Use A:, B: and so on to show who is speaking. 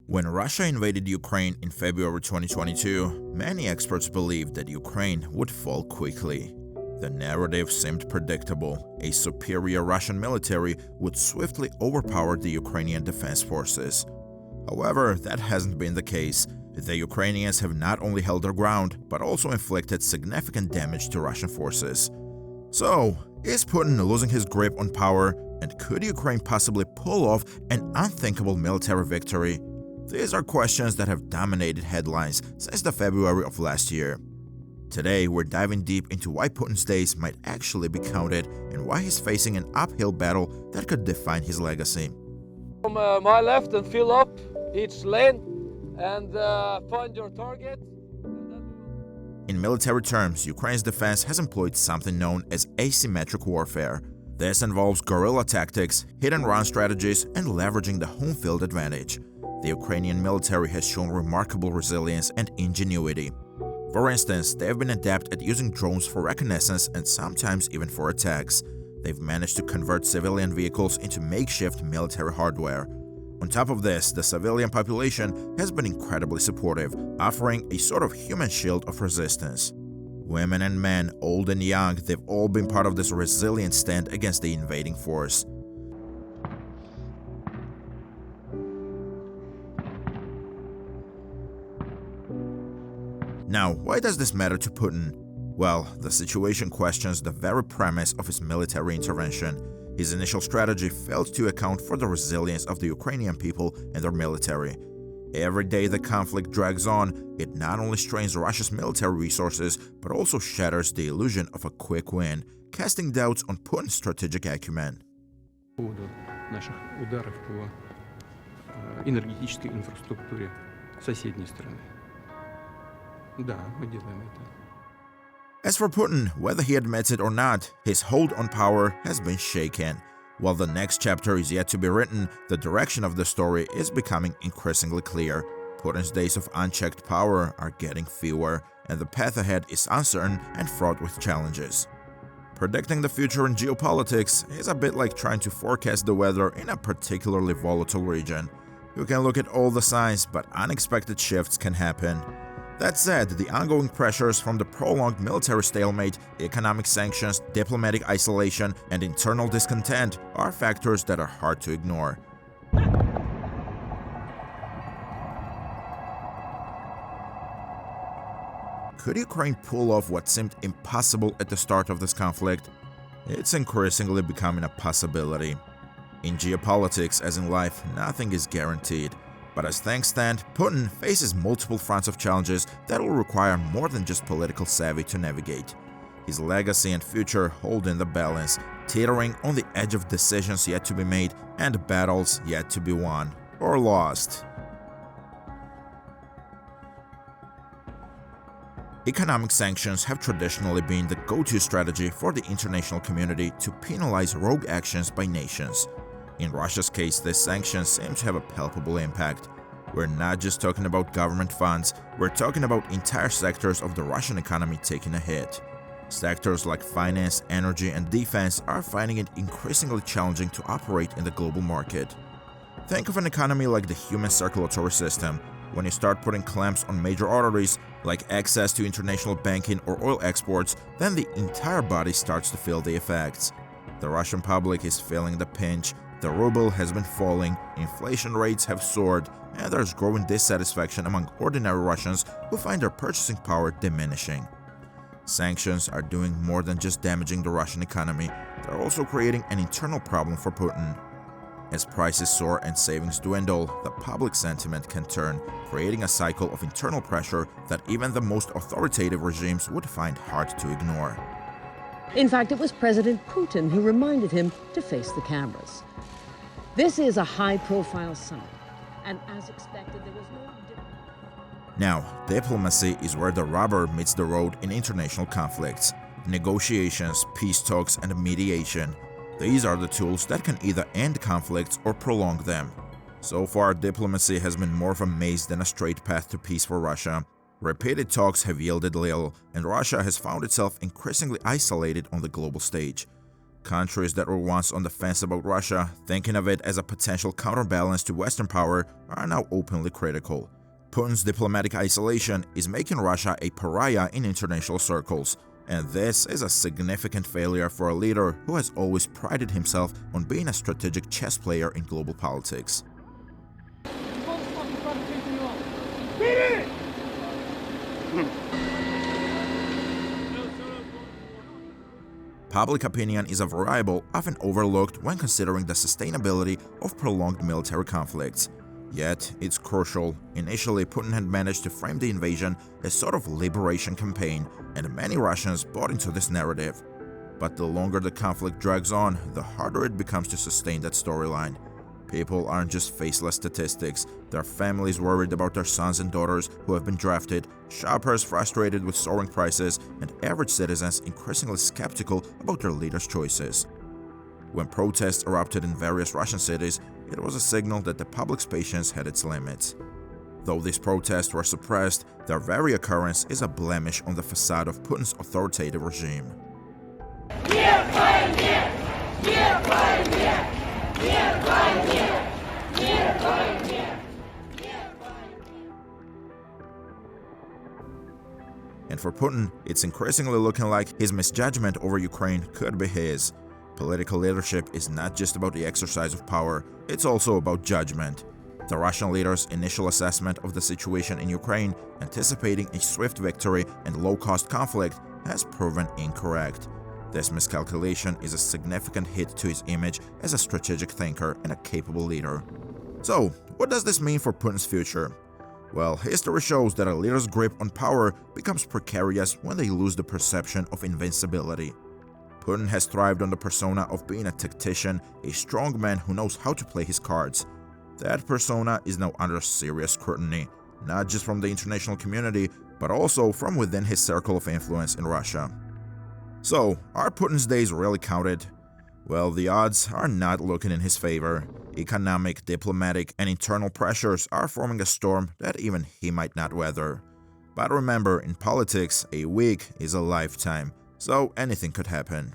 A: When Russia invaded Ukraine in February 2022, many experts believed that Ukraine would fall quickly. The narrative seemed predictable. A superior Russian military would swiftly overpower the Ukrainian defense forces. However, that hasn't been the case. The Ukrainians have not only held their ground, but also inflicted significant damage to Russian forces. So, is Putin losing his grip on power, and could Ukraine possibly pull off an unthinkable military victory? These are questions that have dominated headlines since the February of last year. Today, we're diving deep into why Putin's days might actually be counted and why he's facing an uphill battle that could define his legacy.
B: From my left and fill up each lane and find your target.
A: In military terms, Ukraine's defense has employed something known as asymmetric warfare. This involves guerrilla tactics, hit-and-run strategies, and leveraging the home field advantage. The Ukrainian military has shown remarkable resilience and ingenuity. For instance, they have been adept at using drones for reconnaissance and sometimes even for attacks. They've managed to convert civilian vehicles into makeshift military hardware. On top of this, the civilian population has been incredibly supportive, offering a sort of human shield of resistance. Women and men, old and young, they've all been part of this resilient stand against the invading force. Now, why does this matter to Putin? Well, the situation questions the very premise of his military intervention. His initial strategy failed to account for the resilience of the Ukrainian people and their military. Every day the conflict drags on, it not only strains Russia's military resources, but also shatters the illusion of a quick win, casting doubts on Putin's strategic acumen.
C: По поводу наших ударов по энергетической инфраструктуре соседней страны. Да, мы делаем это.
A: As for Putin, whether he admits it or not, his hold on power has been shaken. While the next chapter is yet to be written, the direction of the story is becoming increasingly clear. Putin's days of unchecked power are getting fewer, and the path ahead is uncertain and fraught with challenges. Predicting the future in geopolitics is a bit like trying to forecast the weather in a particularly volatile region. You can look at all the signs, but unexpected shifts can happen. That said, the ongoing pressures from the prolonged military stalemate, economic sanctions, diplomatic isolation, and internal discontent are factors that are hard to ignore. Could Ukraine pull off what seemed impossible at the start of this conflict? It's increasingly becoming a possibility. In geopolitics, as in life, nothing is guaranteed. But as things stand, Putin faces multiple fronts of challenges that will require more than just political savvy to navigate. His legacy and future hold in the balance, teetering on the edge of decisions yet to be made and battles yet to be won or lost. Economic sanctions have traditionally been the go-to strategy for the international community to penalize rogue actions by nations. In Russia's case, this sanction seems to have a palpable impact. We're not just talking about government funds, we're talking about entire sectors of the Russian economy taking a hit. Sectors like finance, energy, and defense are finding it increasingly challenging to operate in the global market. Think of an economy like the human circulatory system. When you start putting clamps on major arteries, like access to international banking or oil exports, then the entire body starts to feel the effects. The Russian public is feeling the pinch. The ruble has been falling, inflation rates have soared, and there's growing dissatisfaction among ordinary Russians who find their purchasing power diminishing. Sanctions are doing more than just damaging the Russian economy, they're also creating an internal problem for Putin. As prices soar and savings dwindle, the public sentiment can turn, creating a cycle of internal pressure that even the most authoritative regimes would find hard to ignore.
D: In fact, it was President Putin who reminded him to face the cameras. This is a high-profile summit, and as expected, there was no difference.
A: Now, diplomacy is where the rubber meets the road in international conflicts. Negotiations, peace talks, and mediation. These are the tools that can either end conflicts or prolong them. So far, diplomacy has been more of a maze than a straight path to peace for Russia. Repeated talks have yielded little, and Russia has found itself increasingly isolated on the global stage. Countries that were once on the fence about Russia, thinking of it as a potential counterbalance to Western power, are now openly critical. Putin's diplomatic isolation is making Russia a pariah in international circles, and this is a significant failure for a leader who has always prided himself on being a strategic chess player in global politics. Public opinion is a variable often overlooked when considering the sustainability of prolonged military conflicts. Yet, it's crucial. Initially, Putin had managed to frame the invasion as sort of liberation campaign, and many Russians bought into this narrative. But the longer the conflict drags on, the harder it becomes to sustain that storyline. People aren't just faceless statistics, there are families worried about their sons and daughters who have been drafted, shoppers frustrated with soaring prices, and average citizens increasingly skeptical about their leaders' choices. When protests erupted in various Russian cities, it was a signal that the public's patience had its limits. Though these protests were suppressed, their very occurrence is a blemish on the facade of Putin's authoritative regime. And for Putin, it's increasingly looking like his misjudgment over Ukraine could be his. Political leadership is not just about the exercise of power, it's also about judgment. The Russian leader's initial assessment of the situation in Ukraine, anticipating a swift victory and low-cost conflict, has proven incorrect. This miscalculation is a significant hit to his image as a strategic thinker and a capable leader. So, what does this mean for Putin's future? Well, history shows that a leader's grip on power becomes precarious when they lose the perception of invincibility. Putin has thrived on the persona of being a tactician, a strong man who knows how to play his cards. That persona is now under serious scrutiny, not just from the international community, but also from within his circle of influence in Russia. So, are Putin's days really counted? Well, the odds are not looking in his favor. Economic, diplomatic, and internal pressures are forming a storm that even he might not weather. But remember, in politics, a week is a lifetime, so anything could happen.